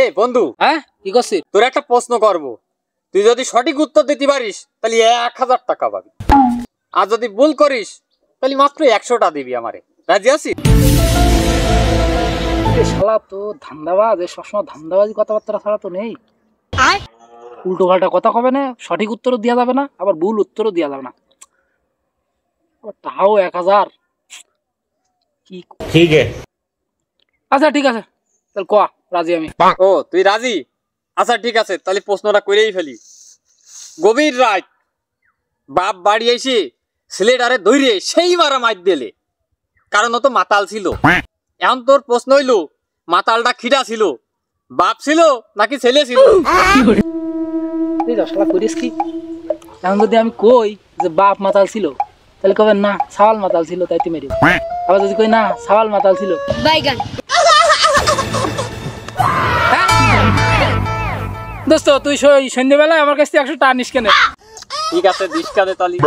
এই বন্ধু, হ্যাঁ কি করছিস? তোর একটা প্রশ্ন করব, তুই যদি সঠিক উত্তর দিতে পারিস তাহলে 1000 টাকা পাবি, আর যদি ভুল করিস তাহলে মাত্র 100টা দিবি আমারে। রাজি আছিস? শালা তো ধান্দাবাজ, সবসময় ধান্দাবাজি কথাবার্তা ছাড়া তো নেই। উল্টো পাল্টা কথা কবে না, সঠিক উত্তরও দেওয়া যাবে না, আবার ভুল উত্তরও দেওয়া যাবে না। তাও 1000 কি? ঠিক আছে, আচ্ছা ঠিক আছে, তাহলে কয়া, রাজি আমি। ও তুই রাজি? আচ্ছা ঠিক আছে, তাহলে প্রশ্নটা করেই ফেলি। গভীর রাত বাপ বাড়ি এসে ছেলেটারে ধরে সেই মারা মার দিলে, কারণ ও তো মাতাল ছিল। এখন তোর প্রশ্ন হইলো, মাতালটা খিটা ছিল, বাপ ছিল নাকি ছেলে ছিল? শালা করিস কি? এখন যদি আমি কই যে বাপ মাতাল ছিল, তাহলে কবে না সাওয়াল মাতাল ছিল, তাই তুমি মেরি। আবার যদি কই না সাওয়াল মাতাল ছিল, বাইগান। দোস্ত তুই সন্ধ্যেবেলায় আমার কাছ থেকে 100 টাকা নিস কেন? ঠিক আছে, দিস কাদে তালি।